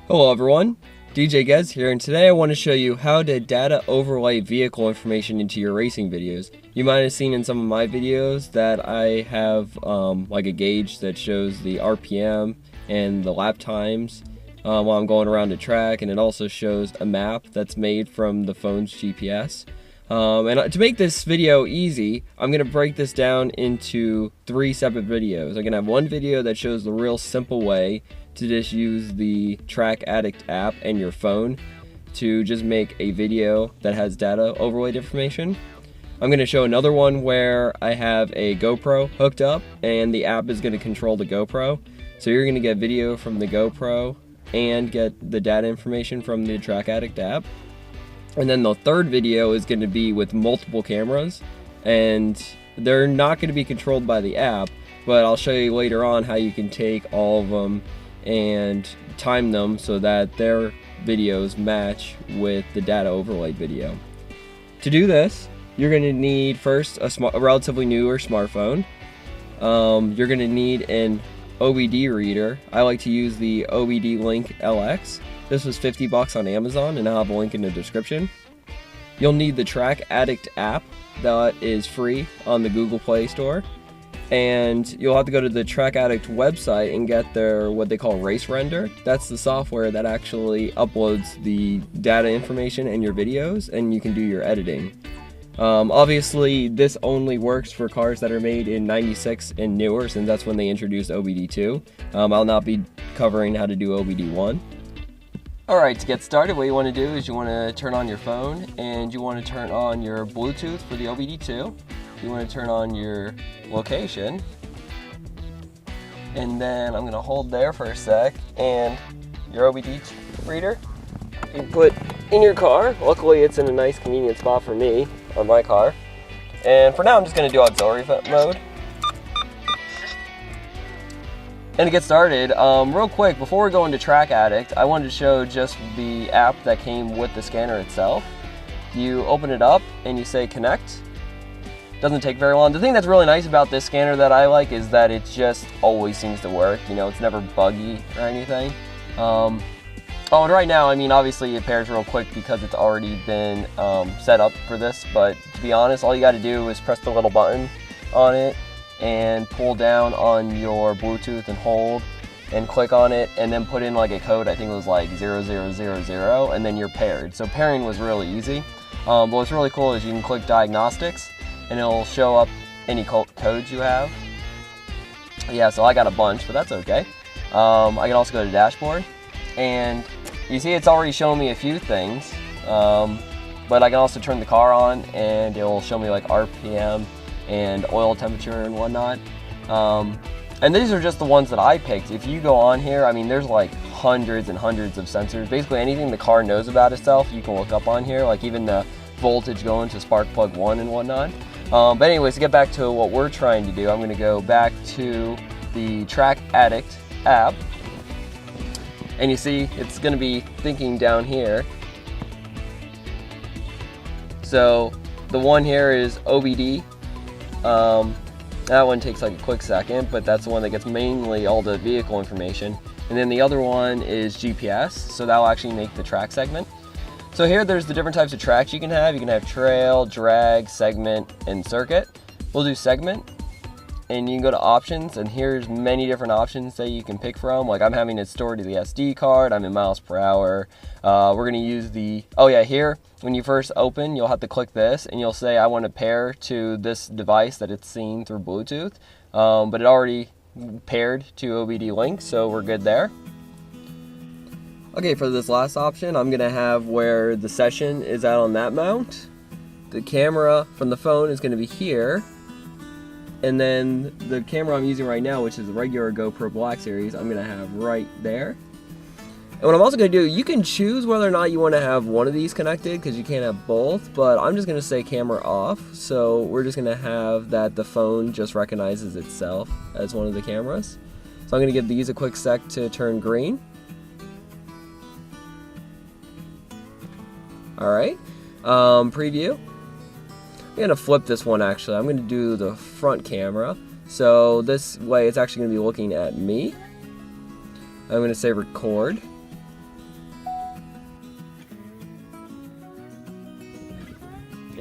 Hello everyone, DJ Gez here, and today I want to show you how to data overlay vehicle information into your racing videos. You might have seen in some of my videos that I have like a gauge that shows the RPM and the lap times while I'm going around the track, and it also shows a map that's made from the phone's GPS. And to make this video easy, I'm going to break this down into 3 separate videos. I'm going to have one video that shows the real simple way to just use the Track Addict app and your phone to just make a video that has data overlaid information. I'm going to show another one where I have a GoPro hooked up and the app is going to control the GoPro. So you're going to get video from the GoPro and get the data information from the Track Addict app. And then the third video is going to be with multiple cameras, and they're not going to be controlled by the app, but I'll show you later on how you can take all of them and time them so that their videos match with the data overlaid video. To do this, you're going to need first a relatively newer smartphone. You're going to need an OBD Reader. I like to use the OBD Link LX. This was $50 on Amazon, and I'll have a link in the description. You'll need the Track Addict app that is free on the Google Play Store. And you'll have to go to the Track Addict website and get their what they call Race Render. That's the software that actually uploads the data information and your videos, and you can do your editing. Obviously, this only works for cars that are made in '96 and newer, since that's when they introduced OBD-II. I'll not be covering how to do OBD-I. Alright, to get started, what you want to do is you want to turn on your phone, and you want to turn on your Bluetooth for the OBD-II. You want to turn on your location, and then I'm going to hold there for a sec, and your OBD reader you put in your car. Luckily it's in a nice convenient spot for me on my car, and for now I'm just going to do auxiliary mode. And to get started, real quick, before we go into Track Addict, I wanted to show just the app that came with the scanner itself. You open it up and you say connect. Doesn't take very long. The thing that's really nice about this scanner that I like is that it just always seems to work. You know, it's never buggy or anything. Oh, and right now, I mean, obviously it pairs real quick because it's already been set up for this, but to be honest, all you got to do is press the little button on it and pull down on your Bluetooth and hold and click on it and then put in like a code. I think it was like 0000, and then you're paired. So pairing was really easy. But what's really cool is you can click diagnostics and it'll show up any codes you have. Yeah, so I got a bunch, but that's okay. I can also go to dashboard, and you see it's already showing me a few things, but I can also turn the car on and it will show me like RPM and oil temperature and whatnot. And these are just the ones that I picked. If you go on here, I mean, there's like hundreds and hundreds of sensors. Basically anything the car knows about itself, you can look up on here, like even the voltage going to spark plug 1 and whatnot. But anyways, to get back to what we're trying to do, I'm going to go back to the Track Addict app, and you see it's going to be thinking down here. So the one here is OBD. That one takes like a quick second, but that's the one that gets mainly all the vehicle information. And then the other one is GPS, so that'll actually make the track segment. So here there's the different types of tracks you can have. You can have trail, drag, segment, and circuit. We'll do segment, and you can go to options, and here's many different options that you can pick from. Like I'm having it stored to the SD card, I'm in miles per hour. We're gonna use the, oh yeah, here, when you first open, you'll have to click this, and you'll say I want to pair to this device that it's seen through Bluetooth. But it already paired to OBD Link, so we're good there. Okay, for this last option, I'm gonna have where the session is at on that mount. The camera from the phone is gonna be here. And then the camera I'm using right now, which is the regular GoPro Black Series, I'm gonna have right there. And what I'm also gonna do, you can choose whether or not you wanna have one of these connected, because you can't have both, but I'm just gonna say camera off. So we're just gonna have that the phone just recognizes itself as one of the cameras. So I'm gonna give these a quick sec to turn green. Alright, preview. I'm going to flip this one actually. I'm going to do the front camera. So this way it's actually going to be looking at me. I'm going to say record.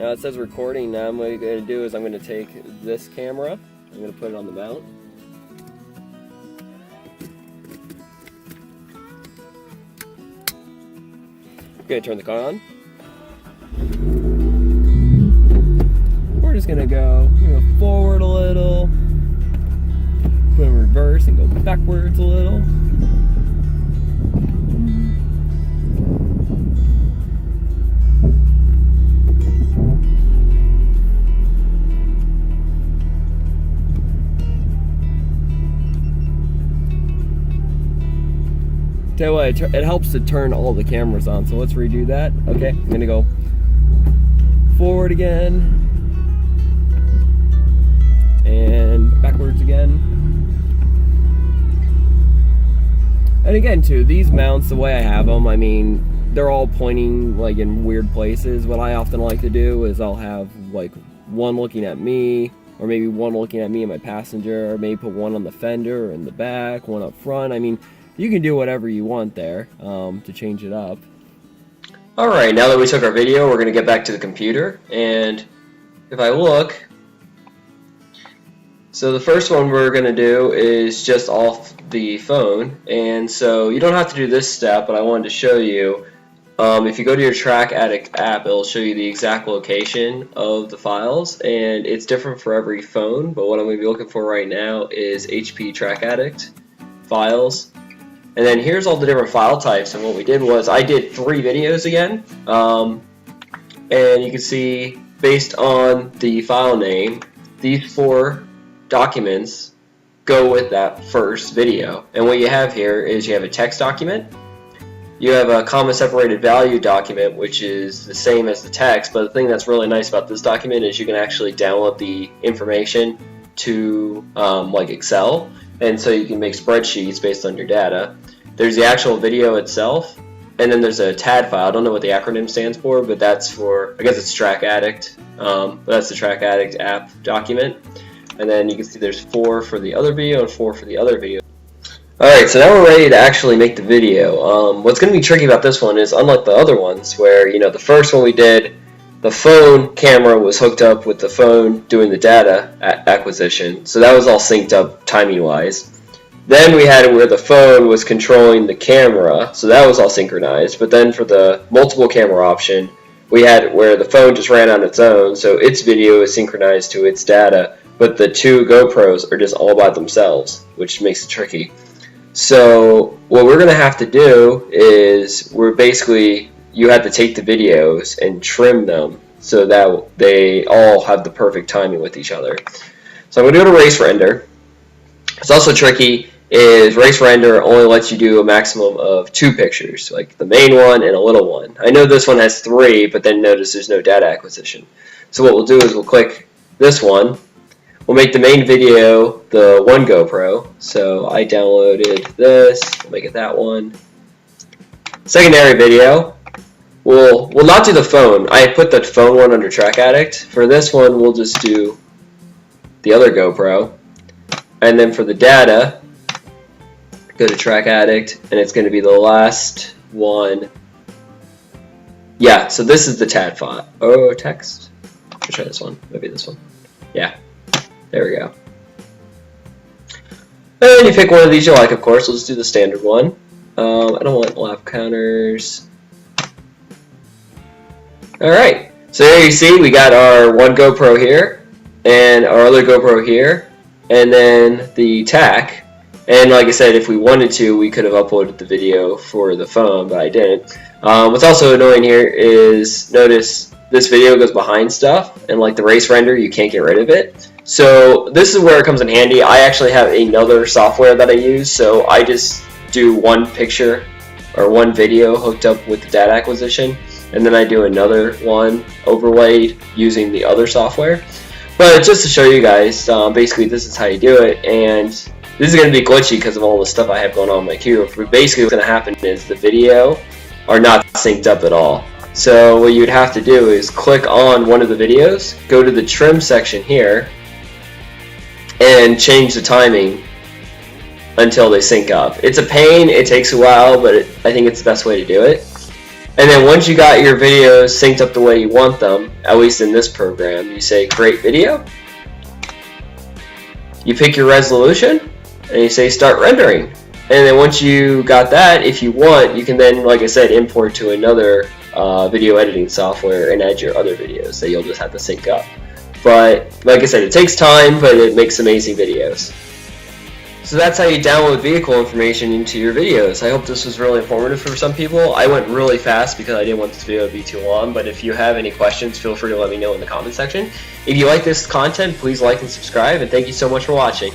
Now it says recording. Now what I'm going to do is I'm going to take this camera, I'm going to put it on the mount. I'm going to turn the car on. We're just going to go forward a little, put it in reverse and go backwards a little. Tell you what, it helps to turn all the cameras on, so let's redo that. Okay, I'm gonna go forward again and backwards again. And again too, these mounts, the way I have them, I mean, they're all pointing like in weird places. What I often like to do is I'll have like one looking at me, or maybe one looking at me and my passenger, or maybe put one on the fender or in the back, one up front. I mean, you can do whatever you want there to change it up. Alright, now that we took our video, we're going to get back to the computer, and if I look, so the first one we're going to do is just off the phone, and so you don't have to do this step, but I wanted to show you, if you go to your Track Addict app, it'll show you the exact location of the files, and it's different for every phone, but what I'm going to be looking for right now is HP Track Addict files. And then here's all the different file types, and what we did was I did 3 videos again, and you can see based on the file name, these 4 documents go with that first video. And what you have here is you have a text document, you have a comma separated value document, which is the same as the text, but the thing that's really nice about this document is you can actually download the information to like Excel. And so you can make spreadsheets based on your data. There's the actual video itself, and then there's a TAD file. I don't know what the acronym stands for, but that's for, I guess it's Track Addict, but that's the Track Addict app document. And then you can see there's 4 for the other video and 4 for the other video. Alright, so now we're ready to actually make the video. What's going to be tricky about this one is, unlike the other ones, where, the first one we did, the phone camera was hooked up with the phone doing the data acquisition, so that was all synced up timing-wise. Then we had it where the phone was controlling the camera, so that was all synchronized. But then for the multiple camera option, we had it where the phone just ran on its own, so its video is synchronized to its data, but the 2 GoPros are just all by themselves, which makes it tricky. So what we're going to have to do is you have to take the videos and trim them so that they all have the perfect timing with each other. So I'm going to go to Race Render. It's also tricky is Race Render only lets you do a maximum of 2 pictures, like the main one and a little one. I know this one has 3, but then notice there's no data acquisition. So what we'll do is we'll click this one. We'll make the main video the 1 GoPro. So I downloaded this. We'll make it that one. Secondary video. We'll not do the phone. I put the phone one under Track Addict. For this one, we'll just do the other GoPro. And then for the data, go to Track Addict, and it's going to be the last one. Yeah, so this is the TAD file. Oh, text. Let's try this one. Maybe this one. Yeah, there we go. And you pick one of these you like, of course. We'll just do the standard one. I don't want lap counters. Alright, so there you see we got our 1 GoPro here, and our other GoPro here, and then the TAC. And like I said, if we wanted to, we could have uploaded the video for the phone, but I didn't. What's also annoying here is, notice this video goes behind stuff, and like the Race Render, you can't get rid of it. So this is where it comes in handy. I actually have another software that I use, so I just do 1 picture or 1 video hooked up with the data acquisition, and then I do another one overlaid using the other software. But just to show you guys, basically this is how you do it, and this is going to be glitchy because of all the stuff I have going on my queue. But basically what's going to happen is the video are not synced up at all. So what you'd have to do is click on one of the videos, go to the trim section here, and change the timing until they sync up. It's a pain, it takes a while, but I think it's the best way to do it. And then once you got your videos synced up the way you want them, at least in this program, you say create video. You pick your resolution and you say start rendering. And then once you got that, if you want, you can then, like I said, import to another video editing software and add your other videos that you'll just have to sync up. But like I said, it takes time, but it makes amazing videos. So that's how you download vehicle information into your videos. I hope this was really informative for some people. I went really fast because I didn't want this video to be too long, but if you have any questions, feel free to let me know in the comment section. If you like this content, please like and subscribe, and thank you so much for watching.